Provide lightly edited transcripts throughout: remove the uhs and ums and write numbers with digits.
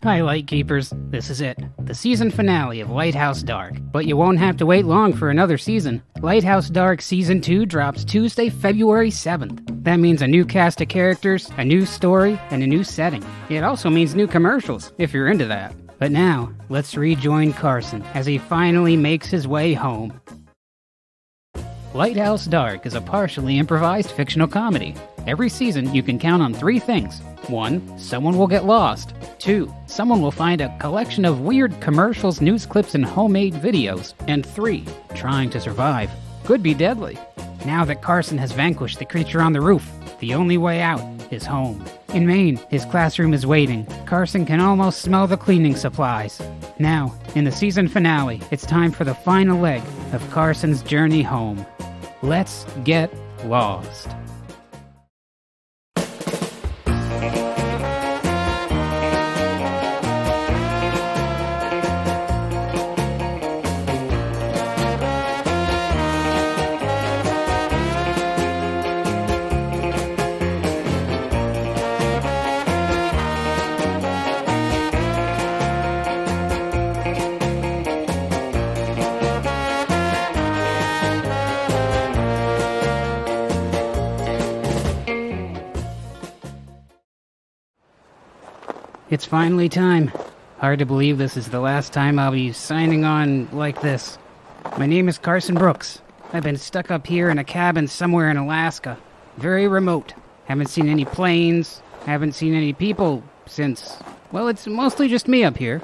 Hi, Lightkeepers. This is it, the season finale of Lighthouse Dark. But you won't have to wait long for another season. Lighthouse Dark Season 2 drops Tuesday, February 7th. That means a new cast of characters, a new story, and a new setting. It also means new commercials, if you're into that. But now, let's rejoin Carson as he finally makes his way home. Lighthouse Dark is a partially improvised fictional comedy. Every season, you can count on 3 things. 1. Someone will get lost. 2. Someone will find a collection of weird commercials, news clips, and homemade videos. And 3. Trying to survive. Could be deadly. Now that Carson has vanquished the creature on the roof, the only way out is home. In Maine, his classroom is waiting. Carson can almost smell the cleaning supplies. Now, in the season finale, it's time for the final leg of Carson's journey home. Let's get lost. It's finally time. Hard to believe this is the last time I'll be signing on like this. My name is Carson Brooks. I've been stuck up here in a cabin somewhere in Alaska. Very remote. Haven't seen any planes. Haven't seen any people since... Well, it's mostly just me up here.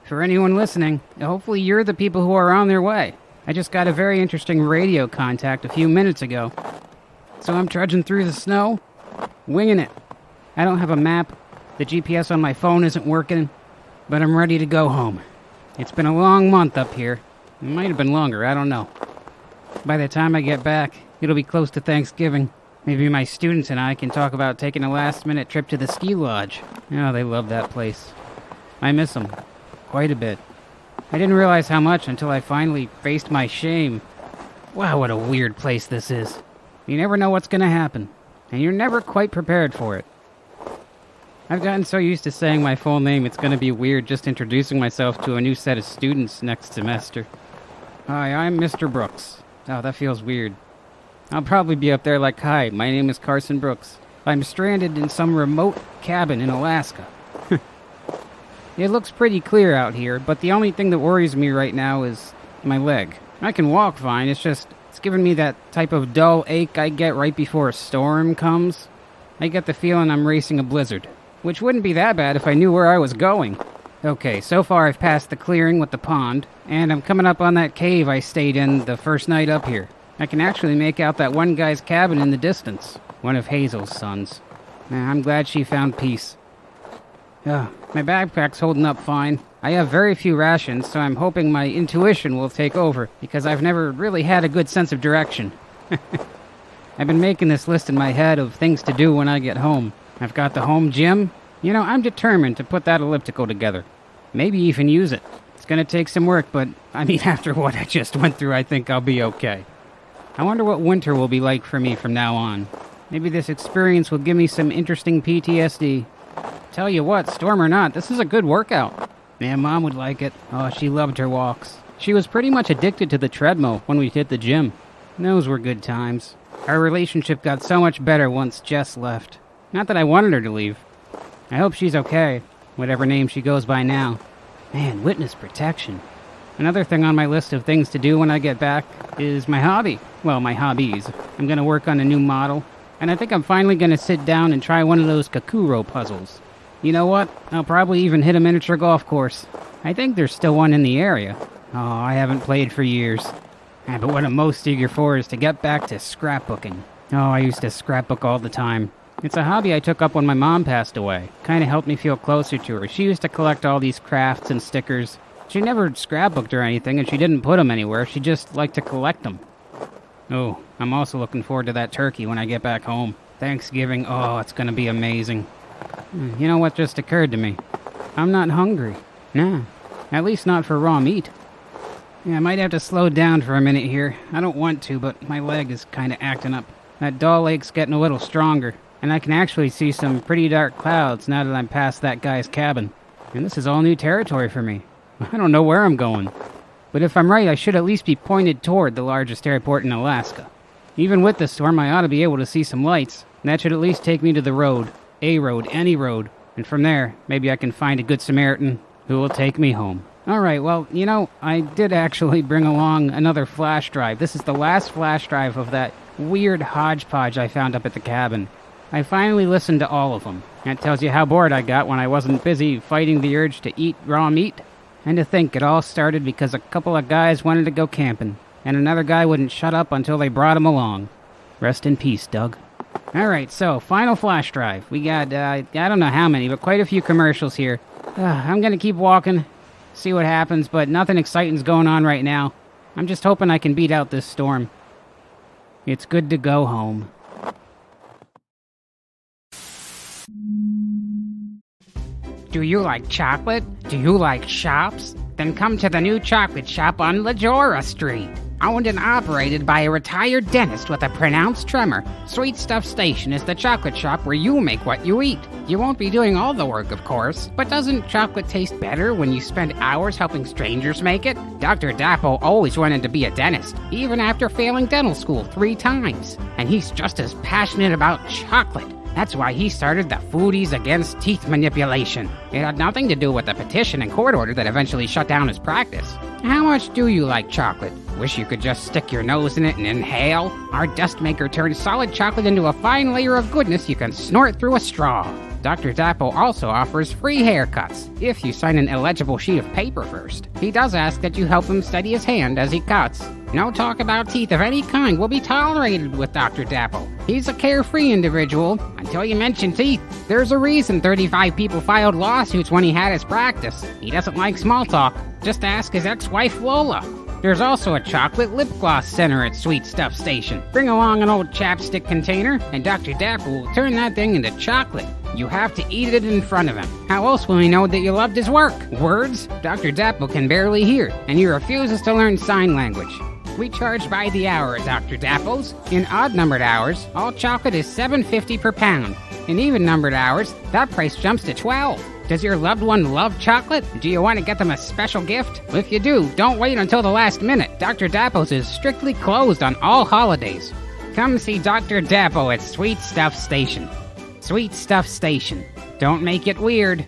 For anyone listening, hopefully you're the people who are on their way. I just got a very interesting radio contact a few minutes ago. So I'm trudging through the snow, winging it. I don't have a map. The GPS on my phone isn't working, but I'm ready to go home. It's been a long month up here. It might have been longer, I don't know. By the time I get back, it'll be close to Thanksgiving. Maybe my students and I can talk about taking a last-minute trip to the ski lodge. Oh, they love that place. I miss them. Quite a bit. I didn't realize how much until I finally faced my shame. Wow, what a weird place this is. You never know what's gonna happen, and you're never quite prepared for it. I've gotten so used to saying my full name, it's going to be weird just introducing myself to a new set of students next semester. Hi, I'm Mr. Brooks. Oh, that feels weird. I'll probably be up there like, hi, my name is Carson Brooks. I'm stranded in some remote cabin in Alaska. It looks pretty clear out here, but the only thing that worries me right now is my leg. I can walk fine, it's giving me that type of dull ache I get right before a storm comes. I get the feeling I'm racing a blizzard. Which wouldn't be that bad if I knew where I was going. Okay, so far I've passed the clearing with the pond, and I'm coming up on that cave I stayed in the first night up here. I can actually make out that one guy's cabin in the distance. One of Hazel's sons. I'm glad she found peace. My backpack's holding up fine. I have very few rations, so I'm hoping my intuition will take over, because I've never really had a good sense of direction. I've been making this list in my head of things to do when I get home. I've got the home gym. I'm determined to put that elliptical together. Maybe even use it. It's gonna take some work, but, after what I just went through, I think I'll be okay. I wonder what winter will be like for me from now on. Maybe this experience will give me some interesting PTSD. Tell you what, storm or not, this is a good workout. Man, Mom would like it. Oh, she loved her walks. She was pretty much addicted to the treadmill when we hit the gym. Those were good times. Our relationship got so much better once Jess left. Not that I wanted her to leave. I hope she's okay, whatever name she goes by now. Man, witness protection. Another thing on my list of things to do when I get back is my hobby. Well, my hobbies. I'm gonna work on a new model, and I think I'm finally gonna sit down and try one of those Kakuro puzzles. You know what? I'll probably even hit a miniature golf course. I think there's still one in the area. Oh, I haven't played for years. But what I'm most eager for is to get back to scrapbooking. Oh, I used to scrapbook all the time. It's a hobby I took up when my mom passed away. Kinda helped me feel closer to her. She used to collect all these crafts and stickers. She never scrapbooked or anything, and she didn't put them anywhere. She just liked to collect them. Oh, I'm also looking forward to that turkey when I get back home. Thanksgiving, oh, it's gonna be amazing. You know what just occurred to me? I'm not hungry. Nah, at least not for raw meat. I might have to slow down for a minute here. I don't want to, but my leg is kinda acting up. That dull ache's getting a little stronger. And I can actually see some pretty dark clouds now that I'm past that guy's cabin. and this is all new territory for me. I don't know where I'm going. But if I'm right, I should at least be pointed toward the largest airport in Alaska. Even with the storm, I ought to be able to see some lights, and that should at least take me to the road. A road, any road. And from there, maybe I can find a good Samaritan who will take me home. Alright, well, I did actually bring along another flash drive. This is the last flash drive of that weird hodgepodge I found up at the cabin. I finally listened to all of them. That tells you how bored I got when I wasn't busy fighting the urge to eat raw meat. And to think it all started because a couple of guys wanted to go camping, and another guy wouldn't shut up until they brought him along. Rest in peace, Doug. Alright, so, final flash drive. We got, I don't know how many, but quite a few commercials here. I'm gonna keep walking, see what happens, but nothing exciting's going on right now. I'm just hoping I can beat out this storm. It's good to go home. Do you like chocolate? Do you like shops? Then come to the new chocolate shop on Lajora Street. Owned and operated by a retired dentist with a pronounced tremor, Sweet Stuff Station is the chocolate shop where you make what you eat. You won't be doing all the work, of course, but doesn't chocolate taste better when you spend hours helping strangers make it? Dr. Dapo always wanted to be a dentist, even after failing dental school 3 times. And he's just as passionate about chocolate. That's why he started the Foodies Against Teeth Manipulation. It had nothing to do with the petition and court order that eventually shut down his practice. How much do you like chocolate? Wish you could just stick your nose in it and inhale? Our dust maker turns solid chocolate into a fine layer of goodness you can snort through a straw. Dr. Dapo also offers free haircuts, if you sign an illegible sheet of paper first. He does ask that you help him steady his hand as he cuts. No talk about teeth of any kind will be tolerated with Dr. Dapo. He's a carefree individual, until you mention teeth. There's a reason 35 people filed lawsuits when he had his practice. He doesn't like small talk. Just ask his ex-wife Lola. There's also a chocolate lip gloss center at Sweet Stuff Station. Bring along an old chapstick container, and Dr. Dapo will turn that thing into chocolate. You have to eat it in front of him. How else will he know that you loved his work? Words? Dr. Dapo can barely hear, and he refuses to learn sign language. We charge by the hour at Dr. Dapo's. In odd-numbered hours, all chocolate is $7.50 per pound. In even-numbered hours, that price jumps to $12. Does your loved one love chocolate? Do you want to get them a special gift? If you do, don't wait until the last minute. Dr. Dapo's is strictly closed on all holidays. Come see Dr. Dapo at Sweet Stuff Station. Sweet Stuff Station. Don't make it weird.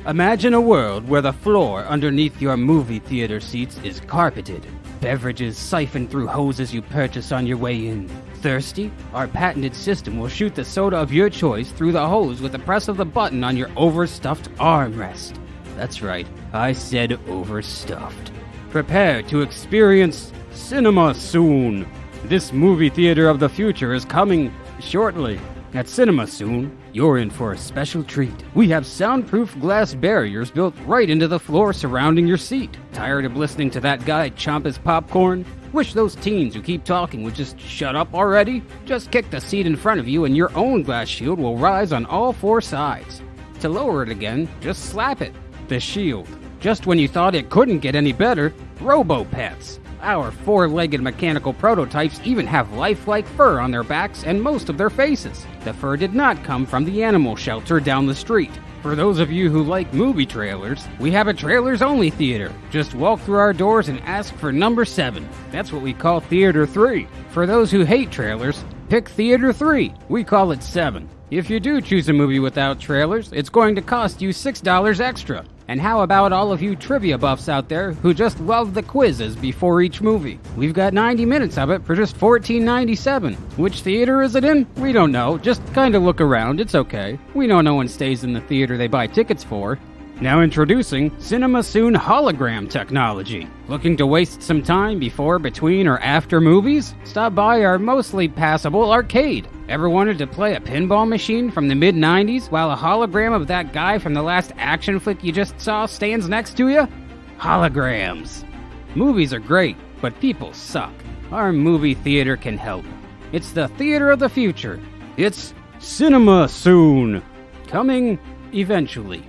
Imagine a world where the floor underneath your movie theater seats is carpeted. Beverages siphoned through hoses you purchase on your way in. Thirsty? Our patented system will shoot the soda of your choice through the hose with the press of the button on your overstuffed armrest. That's right, I said overstuffed. Prepare to experience cinema soon. This movie theater of the future is coming shortly. At Cinema Soon, you're in for a special treat. We have soundproof glass barriers built right into the floor surrounding your seat. Tired of listening to that guy chomp his popcorn? Wish those teens who keep talking would just shut up already? Just kick the seat in front of you and your own glass shield will rise on all 4 sides. To lower it again, just slap it. The shield. Just when you thought it couldn't get any better, Robo-Pets. Our 4-legged mechanical prototypes even have lifelike fur on their backs and most of their faces. The fur did not come from the animal shelter down the street. For those of you who like movie trailers, we have a trailers-only theater. Just walk through our doors and ask for number 7. That's what we call Theater 3. For those who hate trailers, pick Theater 3. We call it 7. If you do choose a movie without trailers, it's going to cost you $6 extra. And how about all of you trivia buffs out there who just love the quizzes before each movie? We've got 90 minutes of it for just $14.97. Which theater is it in? We don't know. Just kind of look around. It's okay. We know no one stays in the theater they buy tickets for. Now introducing Cinema Soon hologram technology. Looking to waste some time before, between, or after movies? Stop by our mostly passable arcade. Ever wanted to play a pinball machine from the mid-90s while a hologram of that guy from the last action flick you just saw stands next to you? Holograms. Movies are great, but people suck. Our movie theater can help. It's the theater of the future. It's Cinema Soon. Coming eventually.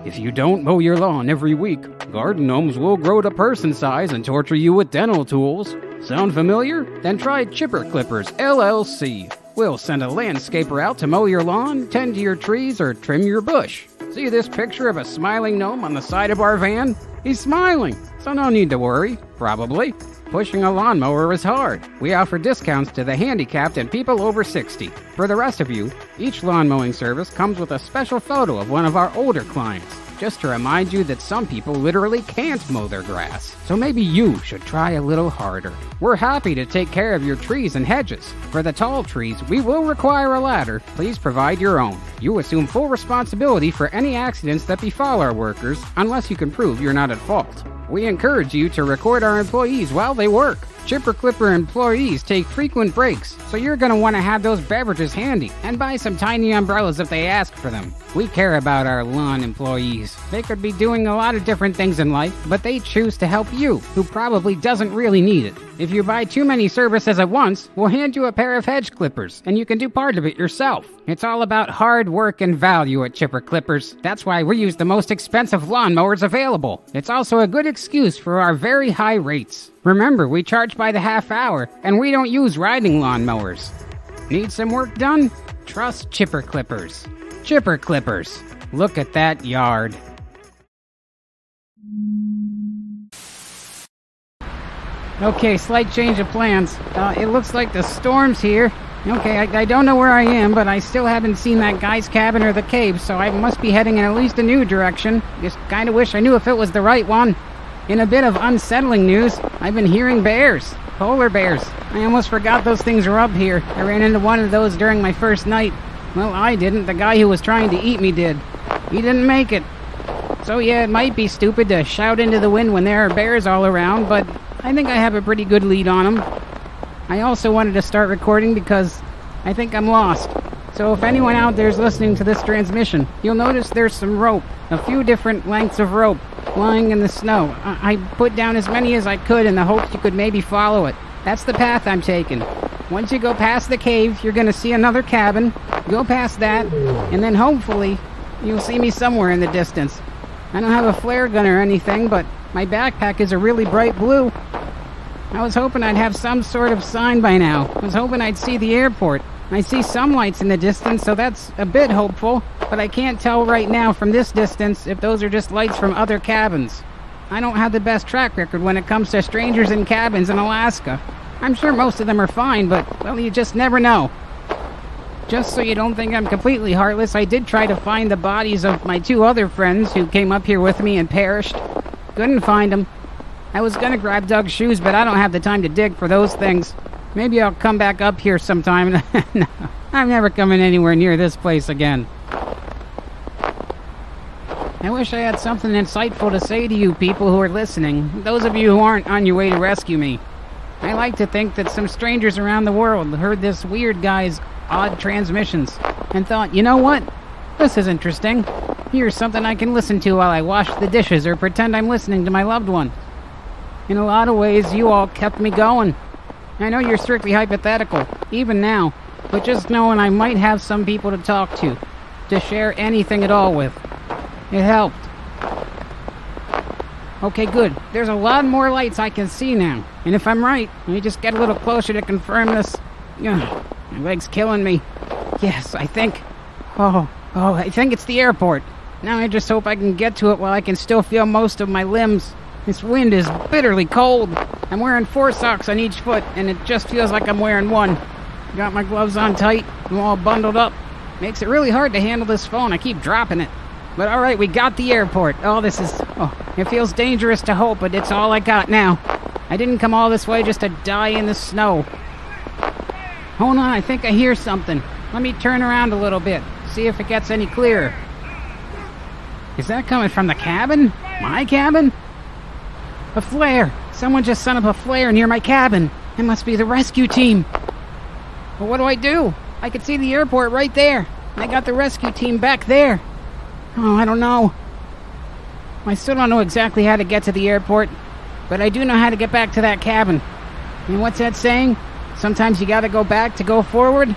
If you don't mow your lawn every week, garden gnomes will grow to person size and torture you with dental tools. Sound familiar? Then try Chipper Clippers, LLC. we'll send a landscaper out to mow your lawn, tend to your trees, or trim your bush. See this picture of a smiling gnome on the side of our van? He's smiling, so no need to worry, probably. Pushing a lawnmower is hard. We offer discounts to the handicapped and people over 60. For the rest of you, each lawn mowing service comes with a special photo of one of our older clients, just to remind you that some people literally can't mow their grass. So maybe you should try a little harder. We're happy to take care of your trees and hedges. For the tall trees, we will require a ladder. Please provide your own. You assume full responsibility for any accidents that befall our workers, unless you can prove you're not at fault. We encourage you to record our employees while they work. Chipper Clipper employees take frequent breaks, so you're going to want to have those beverages handy and buy some tiny umbrellas if they ask for them. We care about our lawn employees. They could be doing a lot of different things in life, but they choose to help you, who probably doesn't really need it. If you buy too many services at once, we'll hand you a pair of hedge clippers, and you can do part of it yourself. It's all about hard work and value at Chipper Clippers. That's why we use the most expensive lawnmowers available. It's also a good excuse for our very high rates. Remember, we charge by the half hour, and we don't use riding lawnmowers. Need some work done? Trust Chipper Clippers. Chipper Clippers. Look at that yard. Okay, slight change of plans. It looks like the storm's here. Okay, I don't know where I am, but I still haven't seen that guy's cabin or the cave, so I must be heading in at least a new direction. Just kinda wish I knew if it was the right one. In a bit of unsettling news, I've been hearing bears. Polar bears. I almost forgot those things were up here. I ran into one of those during my first night. Well, I didn't. The guy who was trying to eat me did. He didn't make it. So yeah, it might be stupid to shout into the wind when there are bears all around, but I think I have a pretty good lead on them. I also wanted to start recording because I think I'm lost. So if anyone out there is listening to this transmission, you'll notice there's some rope, a few different lengths of rope, lying in the snow. I put down as many as I could in the hopes you could maybe follow it. That's the path I'm taking. Once you go past the cave, you're going to see another cabin. Go past that, and then hopefully you'll see me somewhere in the distance. I don't have a flare gun or anything, but my backpack is a really bright blue. I was hoping I'd have some sort of sign by now. I was hoping I'd see the airport. I see some lights in the distance, so that's a bit hopeful, but I can't tell right now from this distance if those are just lights from other cabins. I don't have the best track record when it comes to strangers in cabins in Alaska. I'm sure most of them are fine, but, well, you just never know. Just so you don't think I'm completely heartless, I did try to find the bodies of my two other friends who came up here with me and perished. Couldn't find them. I was gonna grab Doug's shoes, but I don't have the time to dig for those things. Maybe I'll come back up here sometime. No, I'm never coming anywhere near this place again. I wish I had something insightful to say to you people who are listening, those of you who aren't on your way to rescue me. I like to think that some strangers around the world heard this weird guy's odd transmissions and thought, you know what? This is interesting. Here's something I can listen to while I wash the dishes or pretend I'm listening to my loved one. In a lot of ways, you all kept me going. I know you're strictly hypothetical, even now, but just knowing I might have some people to talk to share anything at all with. It helped. Okay, good. There's a lot more lights I can see now. And if I'm right, let me just get a little closer to confirm this. Ugh, my leg's killing me. Yes, I think... Oh, I think it's the airport. Now I just hope I can get to it while I can still feel most of my limbs. This wind is bitterly cold. I'm wearing 4 socks on each foot, and it just feels like I'm wearing 1. Got my gloves on tight, I'm all bundled up. Makes it really hard to handle this phone, I keep dropping it. But alright, we got the airport. It feels dangerous to hope, but it's all I got now. I didn't come all this way just to die in the snow. Hold on, I think I hear something. Let me turn around a little bit, see if it gets any clearer. Is that coming from the cabin? My cabin? A flare! Someone just set up a flare near my cabin. It must be the rescue team. But what do? I can see the airport right there. I got the rescue team back there. Oh, I don't know. I still don't know exactly how to get to the airport, but I do know how to get back to that cabin. And what's that saying? Sometimes you gotta go back to go forward?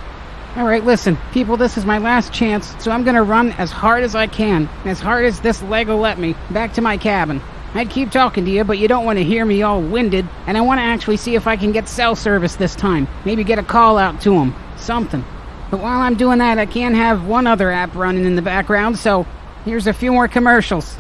Alright, listen, people, this is my last chance, so I'm gonna run as hard as I can, as hard as this leg will let me, back to my cabin. I'd keep talking to you, but you don't want to hear me all winded, and I want to actually see if I can get cell service this time. Maybe get a call out to them. something. But while I'm doing that, I can't have one other app running in the background, so here's a few more commercials.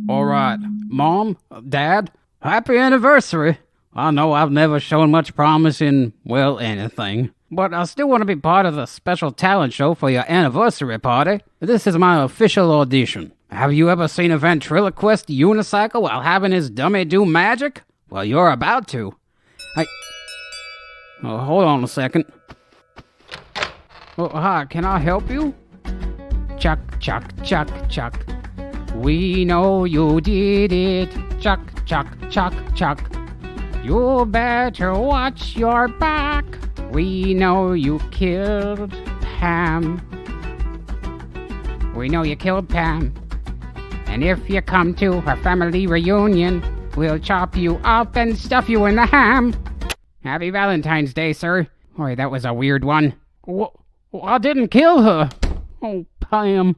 Alright, Mom, Dad, happy anniversary. I know I've never shown much promise in, well, anything, but I still want to be part of the special talent show for your anniversary party. This is my official audition. Have you ever seen a ventriloquist unicycle while having his dummy do magic? Well, you're about to. Oh, hold on a second. Oh, hi, can I help you? Chuck, chuck, chuck, chuck. We know you did it. Chuck, chuck, chuck, chuck. You better watch your back. We know you killed Pam. We know you killed Pam. And if you come to her family reunion, we'll chop you up and stuff you in the ham. Happy Valentine's Day, sir. Boy, that was a weird one. I didn't kill her. Oh, Pam.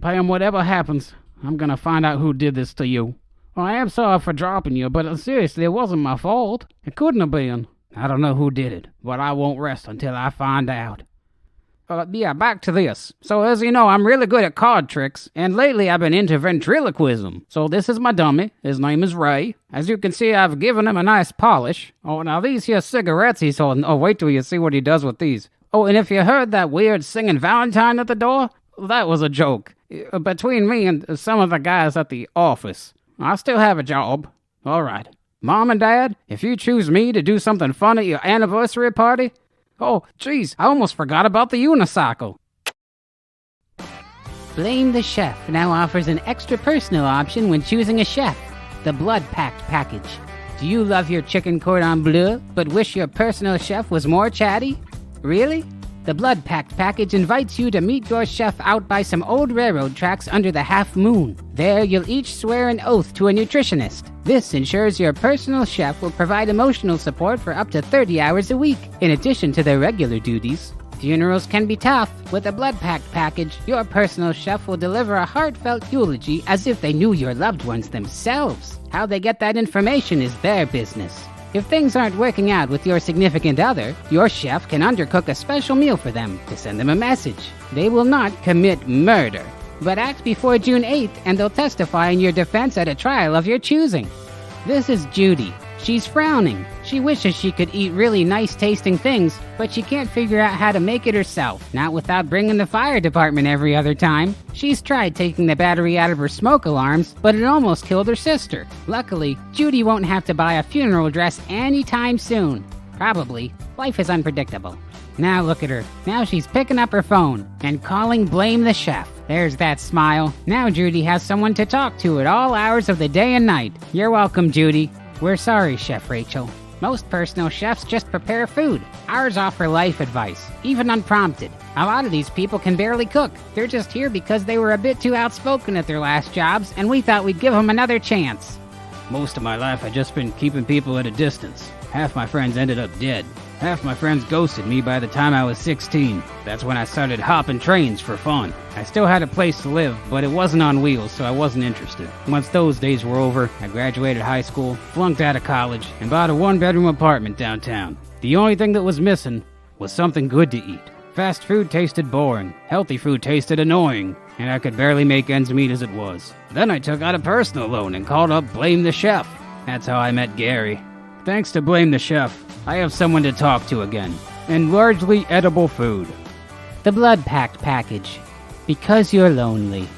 Pam, whatever happens, I'm gonna find out who did this to you. I am sorry for dropping you, but seriously, it wasn't my fault. It couldn't have been. I don't know who did it, but I won't rest until I find out. Yeah, back to this. So as you know, I'm really good at card tricks, and lately I've been into ventriloquism. So this is my dummy. His name is Ray. As you can see, I've given him a nice polish. Oh, now these here cigarettes he's holding. Oh, wait till you see what he does with these. Oh, and if you heard that weird singing Valentine at the door, that was a joke. Between me and some of the guys at the office. I still have a job. All right. Mom and Dad, if you choose me to do something fun at your anniversary party... Oh, geez, I almost forgot about the unicycle. Blame the Chef now offers an extra personal option when choosing a chef. The Blood Pact package. Do you love your chicken cordon bleu, but wish your personal chef was more chatty? Really? The Blood Pact package invites you to meet your chef out by some old railroad tracks under the half moon. There, you'll each swear an oath to a nutritionist. This ensures your personal chef will provide emotional support for up to 30 hours a week, in addition to their regular duties. Funerals can be tough. With the Blood Pact package, your personal chef will deliver a heartfelt eulogy as if they knew your loved ones themselves. How they get that information is their business. If things aren't working out with your significant other, your chef can undercook a special meal for them to send them a message. They will not commit murder, but act before June 8th and they'll testify in your defense at a trial of your choosing. This is Judy. She's frowning. She wishes she could eat really nice-tasting things, but she can't figure out how to make it herself, not without bringing the fire department every other time. She's tried taking the battery out of her smoke alarms, but it almost killed her sister. Luckily, Judy won't have to buy a funeral dress anytime soon. Probably. Life is unpredictable. Now look at her. Now she's picking up her phone and calling Blame the Chef. There's that smile. Now Judy has someone to talk to at all hours of the day and night. You're welcome, Judy. We're sorry, Chef Rachel. Most personal chefs just prepare food. Ours offer life advice, even unprompted. A lot of these people can barely cook. They're just here because they were a bit too outspoken at their last jobs, and we thought we'd give them another chance. Most of my life I've just been keeping people at a distance. Half my friends ended up dead. Half my friends ghosted me by the time I was 16. That's when I started hopping trains for fun. I still had a place to live, but it wasn't on wheels, so I wasn't interested. Once those days were over, I graduated high school, flunked out of college, and bought a one-bedroom apartment downtown. The only thing that was missing was something good to eat. Fast food tasted boring, healthy food tasted annoying, and I could barely make ends meet as it was. Then I took out a personal loan and called up Blame the Chef. That's how I met Gary. Thanks to Blame the Chef, I have someone to talk to again, and largely edible food. The Blood Pact package. Because you're lonely.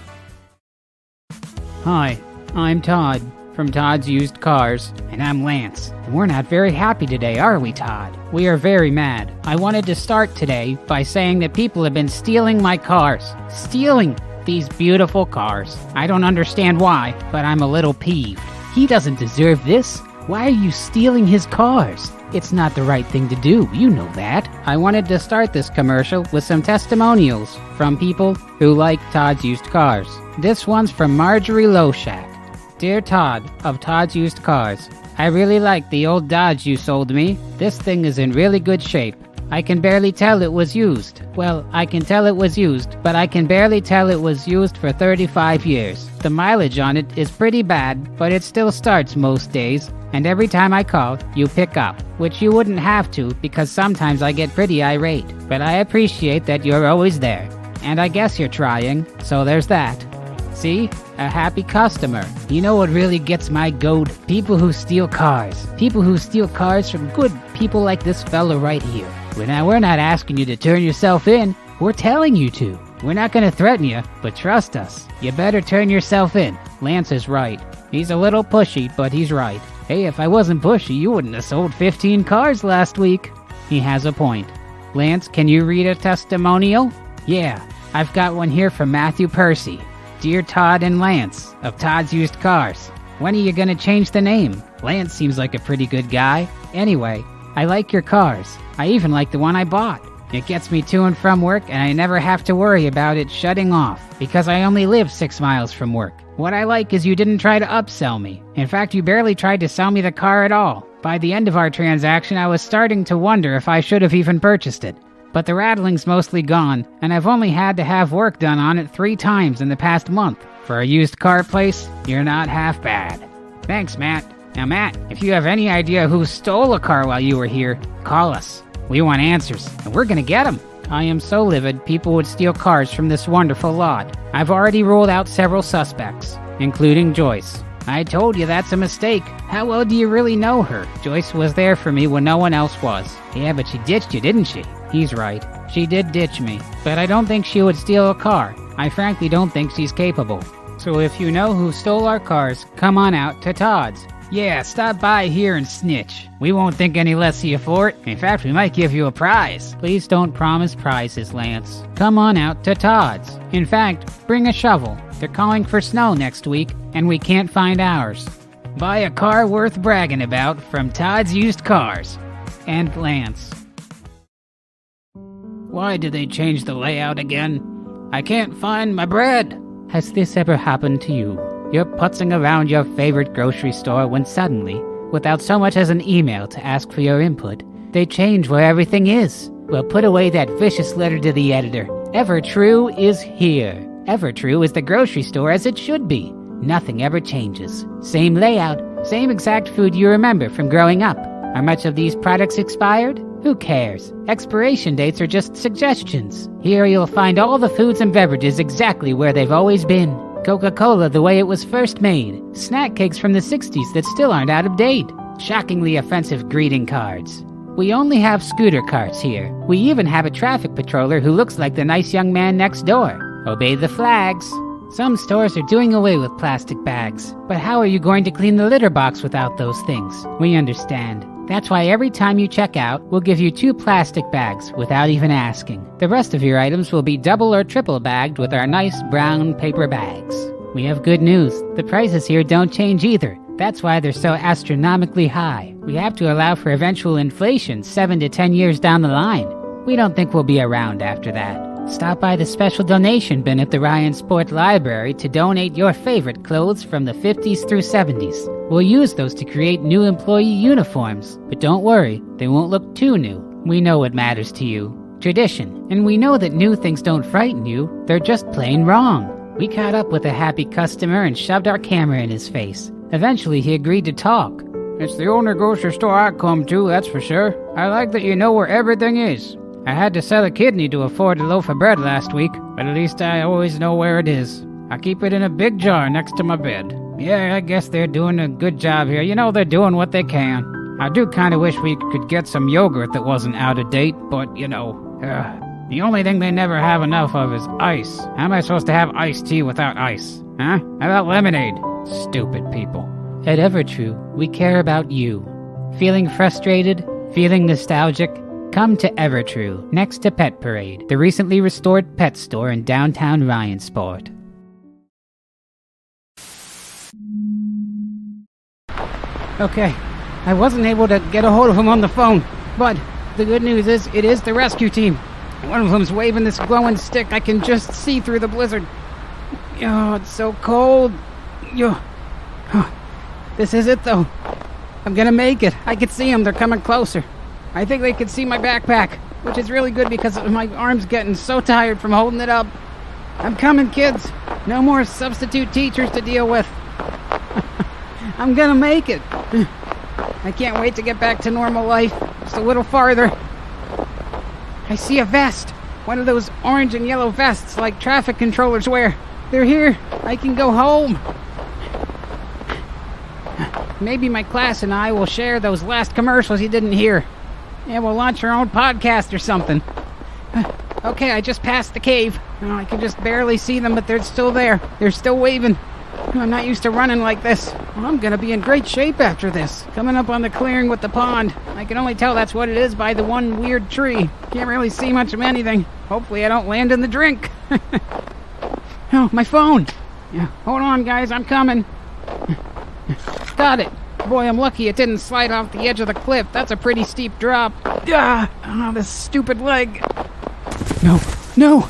Hi, I'm Todd, from Todd's Used Cars. And I'm Lance. We're not very happy today, are we, Todd? We are very mad. I wanted to start today by saying that people have been stealing my cars. Stealing these beautiful cars. I don't understand why, but I'm a little peeved. He doesn't deserve this. Why are you stealing his cars? It's not the right thing to do, you know that. I wanted to start this commercial with some testimonials from people who like Todd's Used Cars. This one's from Marjorie Lowshack. Dear Todd of Todd's Used Cars, I really like the old Dodge you sold me. This thing is in really good shape. I can barely tell it was used. Well, I can tell it was used, but I can barely tell it was used for 35 years. The mileage on it is pretty bad, but it still starts most days, and every time I call, you pick up, which you wouldn't have to because sometimes I get pretty irate, but I appreciate that you're always there. And I guess you're trying, so there's that. See? A happy customer. You know what really gets my goat? People who steal cars. People who steal cars from good people like this fella right here. Well, now, we're not asking you to turn yourself in. We're telling you to. We're not gonna threaten you, but trust us. You better turn yourself in. Lance is right. He's a little pushy, but he's right. Hey, if I wasn't pushy, you wouldn't have sold 15 cars last week. He has a point. Lance, can you read a testimonial? Yeah, I've got one here from Matthew Percy. Dear Todd and Lance, of Todd's Used Cars. When are you gonna change the name? Lance seems like a pretty good guy. Anyway, I like your cars. I even like the one I bought. It gets me to and from work, and I never have to worry about it shutting off, because I only live 6 miles from work. What I like is you didn't try to upsell me. In fact, you barely tried to sell me the car at all. By the end of our transaction, I was starting to wonder if I should have even purchased it. But the rattling's mostly gone, and I've only had to have work done on it 3 times in the past month. For a used car place, you're not half bad. Thanks, Matt. Now, Matt, if you have any idea who stole a car while you were here, call us. We want answers, and we're gonna get them. I am so livid people would steal cars from this wonderful lot. I've already ruled out several suspects, including Joyce. I told you that's a mistake. How well do you really know her? Joyce was there for me when no one else was. Yeah, but she ditched you, didn't she? He's right. She did ditch me, but I don't think she would steal a car. I frankly don't think she's capable. So if you know who stole our cars, come on out to Todd's. Yeah, stop by here and snitch. We won't think any less of you for it. In fact, we might give you a prize. Please don't promise prizes, Lance. Come on out to Todd's. In fact, bring a shovel. They're calling for snow next week, and we can't find ours. Buy a car worth bragging about from Todd's Used Cars. And Lance. Why did they change the layout again? I can't find my bread. Has this ever happened to you? You're putzing around your favorite grocery store when suddenly, without so much as an email to ask for your input, they change where everything is. Well, put away that vicious letter to the editor. EverTrue is here. EverTrue is the grocery store as it should be. Nothing ever changes. Same layout, same exact food you remember from growing up. Are much of these products expired? Who cares? Expiration dates are just suggestions. Here you'll find all the foods and beverages exactly where they've always been. Coca-Cola the way it was first made. Snack cakes from the 60s that still aren't out of date. Shockingly offensive greeting cards. We only have scooter carts here. We even have a traffic patroller who looks like the nice young man next door. Obey the flags. Some stores are doing away with plastic bags. But how are you going to clean the litter box without those things? We understand. That's why every time you check out, we'll give you 2 plastic bags without even asking. The rest of your items will be double or triple bagged with our nice brown paper bags. We have good news. The prices here don't change either. That's why they're so astronomically high. We have to allow for eventual inflation 7 to 10 years down the line. We don't think we'll be around after that. Stop by the special donation bin at the Ryan Sport Library to donate your favorite clothes from the 50s through 70s. We'll use those to create new employee uniforms. But don't worry, they won't look too new. We know what matters to you. Tradition. And we know that new things don't frighten you. They're just plain wrong. We caught up with a happy customer and shoved our camera in his face. Eventually, he agreed to talk. It's the only grocery store I come to, that's for sure. I like that you know where everything is. I had to sell a kidney to afford a loaf of bread last week, but at least I always know where it is. I keep it in a big jar next to my bed. Yeah, I guess they're doing a good job here. You know, they're doing what they can. I do kind of wish we could get some yogurt that wasn't out of date, but, you know, the only thing they never have enough of is ice. How am I supposed to have iced tea without ice? Huh? How about lemonade? Stupid people. At EverTrue, we care about you. Feeling frustrated? Feeling nostalgic? Come to EverTrue, next to Pet Parade, the recently restored pet store in downtown Ryansport. Okay, I wasn't able to get a hold of him on the phone, but the good news is it is the rescue team. One of them's waving this glowing stick. I can just see through the blizzard. Oh, it's so cold. This is it, though. I'm gonna make it. I can see them. They're coming closer. I think they can see my backpack, which is really good because my arm's getting so tired from holding it up. I'm coming, kids. No more substitute teachers to deal with. I'm gonna make it. I can't wait to get back to normal life. Just a little farther. I see a vest. One of those orange and yellow vests like traffic controllers wear. They're here. I can go home. Maybe my class and I will share those last commercials you didn't hear. Yeah, we'll launch our own podcast or something. Okay, I just passed the cave. I can just barely see them, but they're still there. They're still waving. I'm not used to running like this. I'm gonna be in great shape after this. Coming up on the clearing with the pond. I can only tell that's what it is by the one weird tree. Can't really see much of anything. Hopefully I don't land in the drink. Oh, my phone. Yeah, hold on, guys, I'm coming. Got it. Boy, I'm lucky it didn't slide off the edge of the cliff. That's a pretty steep drop. Oh, this stupid leg. No. No.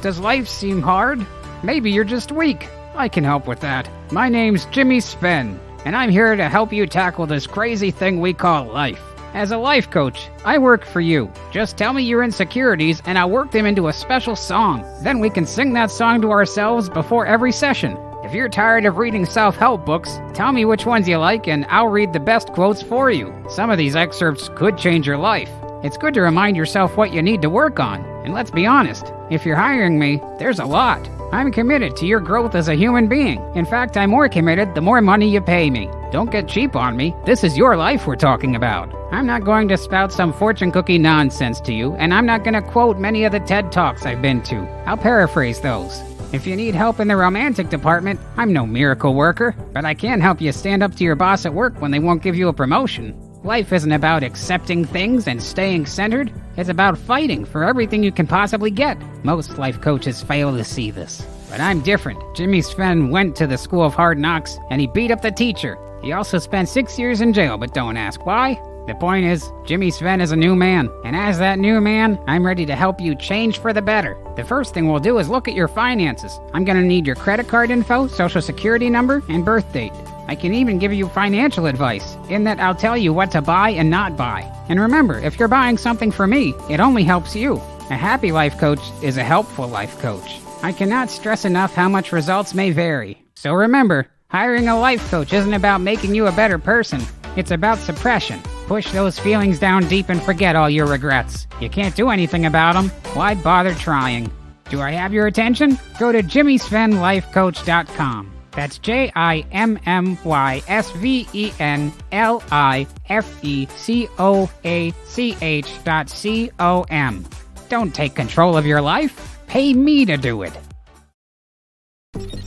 Does life seem hard? Maybe you're just weak. I can help with that. My name's Jimmy Sven, and I'm here to help you tackle this crazy thing we call life. As a life coach, I work for you. Just tell me your insecurities and I'll work them into a special song. Then we can sing that song to ourselves before every session. If you're tired of reading self-help books, tell me which ones you like and I'll read the best quotes for you. Some of these excerpts could change your life. It's good to remind yourself what you need to work on. And let's be honest, if you're hiring me, there's a lot. I'm committed to your growth as a human being. In fact, I'm more committed the more money you pay me. Don't get cheap on me. This is your life we're talking about. I'm not going to spout some fortune cookie nonsense to you, and I'm not going to quote many of the TED Talks I've been to. I'll paraphrase those. If you need help in the romantic department, I'm no miracle worker, but I can help you stand up to your boss at work when they won't give you a promotion. Life isn't about accepting things and staying centered. It's about fighting for everything you can possibly get. Most life coaches fail to see this. But I'm different. Jimmy Sven went to the School of Hard Knocks, and he beat up the teacher. He also spent 6 years in jail, but don't ask why. The point is, Jimmy Sven is a new man, and as that new man, I'm ready to help you change for the better. The first thing we'll do is look at your finances. I'm gonna need your credit card info, social security number, and birth date. I can even give you financial advice, in that I'll tell you what to buy and not buy. And remember, if you're buying something for me, it only helps you. A happy life coach is a helpful life coach. I cannot stress enough how much results may vary. So remember, hiring a life coach isn't about making you a better person. It's about suppression. Push those feelings down deep and forget all your regrets. You can't do anything about them. Why bother trying? Do I have your attention? Go to jimmysvenlifecoach.com. That's JIMMYSVENLIFECOACH.com. Don't take control of your life. Pay me to do it.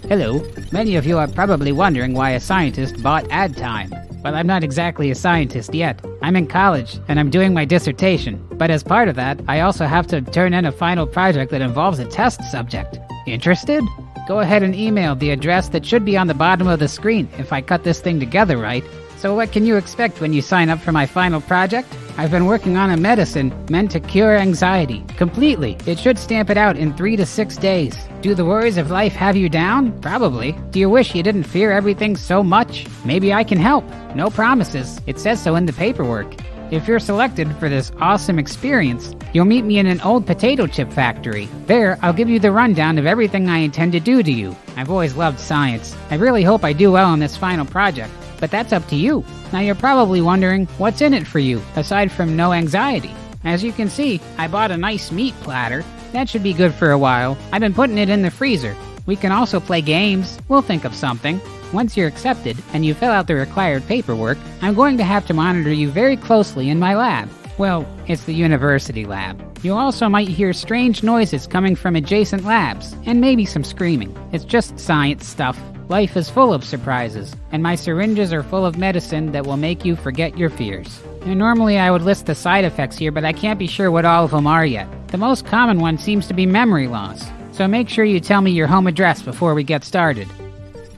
Hello. Many of you are probably wondering why a scientist bought ad time. Well, I'm not exactly a scientist yet. I'm in college, and I'm doing my dissertation. But as part of that, I also have to turn in a final project that involves a test subject. Interested? Go ahead and email the address that should be on the bottom of the screen if I cut this thing together right. So what can you expect when you sign up for my final project? I've been working on a medicine meant to cure anxiety. Completely. It should stamp it out in 3 to 6 days. Do the worries of life have you down? Probably. Do you wish you didn't fear everything so much? Maybe I can help. No promises. It says so in the paperwork. If you're selected for this awesome experience, you'll meet me in an old potato chip factory. There, I'll give you the rundown of everything I intend to do to you. I've always loved science. I really hope I do well on this final project. But that's up to you. Now you're probably wondering, what's in it for you, aside from no anxiety? As you can see, I bought a nice meat platter. That should be good for a while. I've been putting it in the freezer. We can also play games. We'll think of something. Once you're accepted, and you fill out the required paperwork, I'm going to have to monitor you very closely in my lab. Well, it's the university lab. You also might hear strange noises coming from adjacent labs, and maybe some screaming. It's just science stuff. Life is full of surprises, and my syringes are full of medicine that will make you forget your fears. And normally I would list the side effects here, but I can't be sure what all of them are yet. The most common one seems to be memory loss, so make sure you tell me your home address before we get started.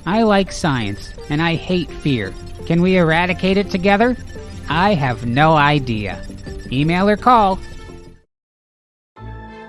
I like science, and I hate fear. Can we eradicate it together? I have no idea. Email or call.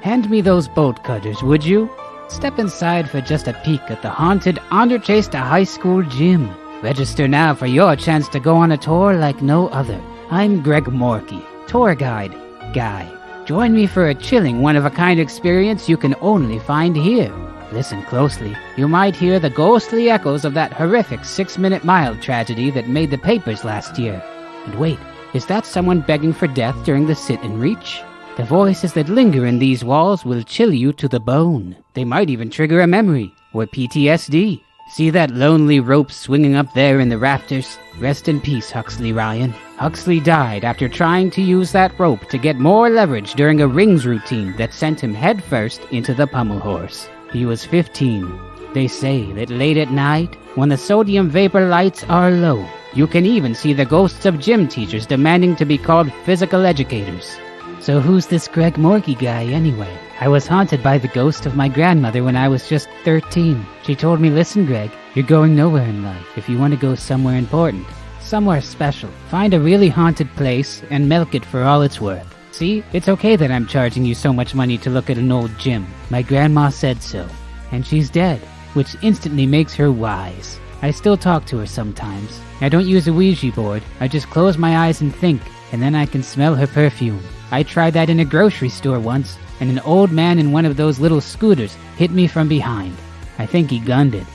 Hand me those bolt cutters, would you? Step inside for just a peek at the haunted Underchester High School gym. Register now for your chance to go on a tour like no other. I'm Greg Morkey, tour guide guy. Join me for a chilling, one-of-a-kind experience you can only find here. Listen closely. You might hear the ghostly echoes of that horrific 6-Minute Mile tragedy that made the papers last year. And wait, is that someone begging for death during the sit-and-reach? The voices that linger in these walls will chill you to the bone. They might even trigger a memory, or PTSD. See that lonely rope swinging up there in the rafters? Rest in peace, Huxley Ryan. Huxley died after trying to use that rope to get more leverage during a rings routine that sent him headfirst into the pommel horse. He was 15. They say that late at night, when the sodium vapor lights are low, you can even see the ghosts of gym teachers demanding to be called physical educators. So who's this Greg Morkey guy anyway? I was haunted by the ghost of my grandmother when I was just 13. She told me, listen, Greg, you're going nowhere in life. If you want to go somewhere important, somewhere special, find a really haunted place and milk it for all it's worth. See, it's okay that I'm charging you so much money to look at an old gym. My grandma said so. And she's dead, which instantly makes her wise. I still talk to her sometimes. I don't use a Ouija board. I just close my eyes and think, and then I can smell her perfume. I tried that in a grocery store once, and an old man in one of those little scooters hit me from behind. I think he gunned it.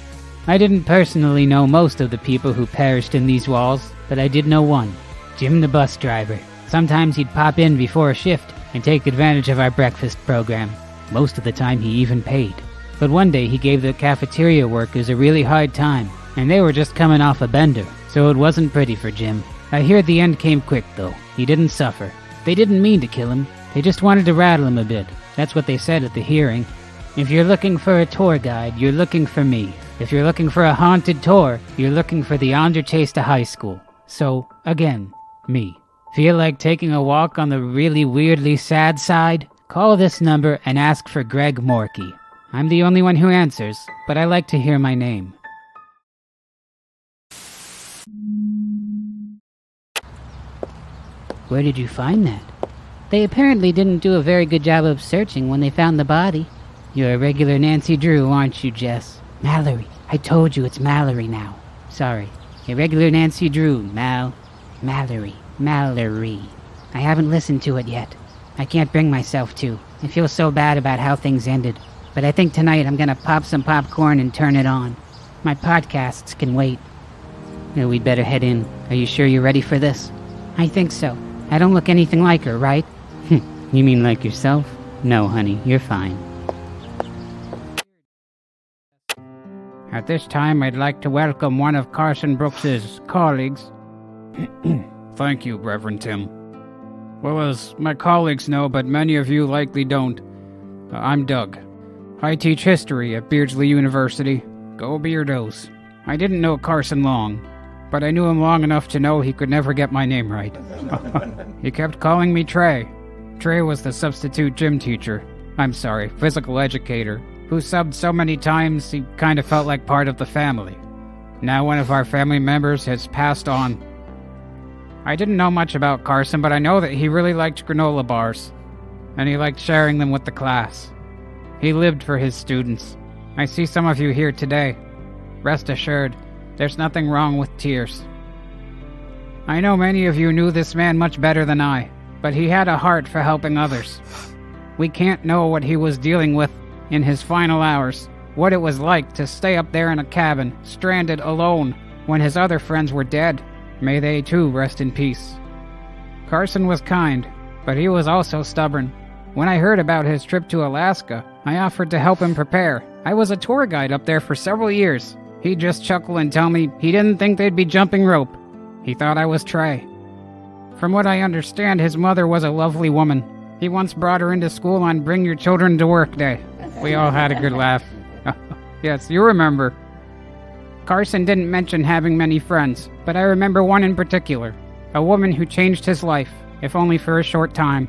I didn't personally know most of the people who perished in these walls, but I did know one. Jim the bus driver. Sometimes he'd pop in before a shift and take advantage of our breakfast program. Most of the time he even paid. But one day he gave the cafeteria workers a really hard time, and they were just coming off a bender, so it wasn't pretty for Jim. I hear the end came quick though. He didn't suffer. They didn't mean to kill him. They just wanted to rattle him a bit. That's what they said at the hearing. If you're looking for a tour guide, you're looking for me. If you're looking for a haunted tour, you're looking for the Underchase to high school. So, again, me. Feel like taking a walk on the really weirdly sad side? Call this number and ask for Greg Morkey. I'm the only one who answers, but I like to hear my name. Where did you find that? They apparently didn't do a very good job of searching when they found the body. You're a regular Nancy Drew, aren't you, Jess? Mallory. I told you it's Mallory now. Sorry. A regular Nancy Drew, Mallory. I haven't listened to it yet. I can't bring myself to. I feel so bad about how things ended. But I think tonight I'm gonna pop some popcorn and turn it on. My podcasts can wait. We'd better head in. Are you sure you're ready for this? I think so. I don't look anything like her, right? You mean like yourself? No, honey, you're fine. At this time, I'd like to welcome one of Carson Brooks's colleagues. Thank you, Reverend Tim. Well, as my colleagues know, but many of you likely don't, I'm Doug. I teach history at Beardsley University. Go Beardos. I didn't know Carson long, but I knew him long enough to know he could never get my name right. He kept calling me Trey. Trey was the substitute gym teacher. Physical educator, who subbed so many times he kind of felt like part of the family. Now one of our family members has passed on. I didn't know much about Carson, but I know that he really liked granola bars, and he liked sharing them with the class. He lived for his students. I see some of you here today. Rest assured, there's nothing wrong with tears. I know many of you knew this man much better than I, but he had a heart for helping others. We can't know what he was dealing with in his final hours, what it was like to stay up there in a cabin, stranded alone, when his other friends were dead. May they too rest in peace. Carson was kind, but he was also stubborn. When I heard about his trip to Alaska, I offered to help him prepare. I was a tour guide up there for several years. He'd just chuckle and tell me he didn't think they'd be jumping rope. He thought I was Trey. From what I understand, his mother was a lovely woman. He once brought her into school on Bring Your Children to Work Day. We all had a good laugh. Yes, you remember. Carson didn't mention having many friends, but I remember one in particular. A woman who changed his life, if only for a short time.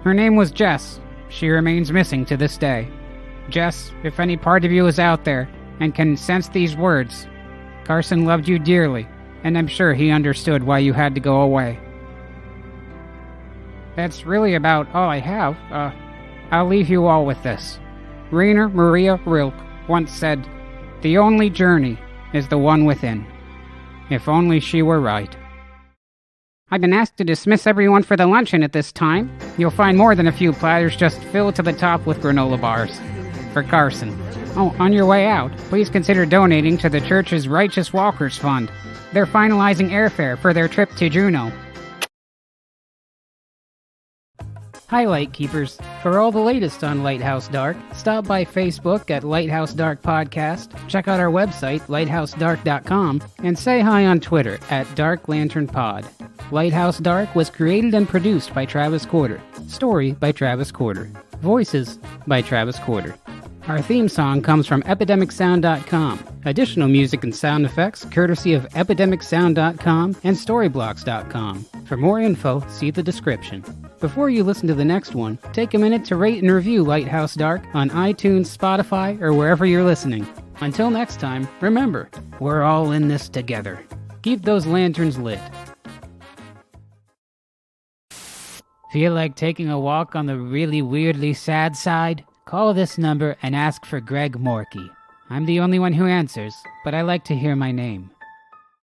Her name was Jess. She remains missing to this day. Jess, if any part of you is out there and can sense these words, Carson loved you dearly, and I'm sure he understood why you had to go away. That's really about all I have. I'll leave you all with this. Rainer Maria Rilke once said, "The only journey is the one within." If only she were right. I've been asked to dismiss everyone for the luncheon at this time. You'll find more than a few platters just filled to the top with granola bars. For Carson. Oh, on your way out, please consider donating to the church's Righteous Walkers Fund. They're finalizing airfare for their trip to Juneau. Hi, Light Keepers. For all the latest on Lighthouse Dark, stop by Facebook at Lighthouse Dark Podcast, check out our website, lighthousedark.com, and say hi on Twitter at Dark Lantern Pod. Lighthouse Dark was created and produced by Travis Corter. Story by Travis Corter. Voices by Travis Corter. Our theme song comes from epidemicsound.com. Additional music and sound effects courtesy of epidemicsound.com and storyblocks.com. For more info, see the description. Before you listen to the next one, take a minute to rate and review Lighthouse Dark on iTunes, Spotify, or wherever you're listening. Until next time, remember, we're all in this together. Keep those lanterns lit. Feel like taking a walk on the really weirdly sad side? Call this number and ask for Greg Morkey. I'm the only one who answers, but I like to hear my name.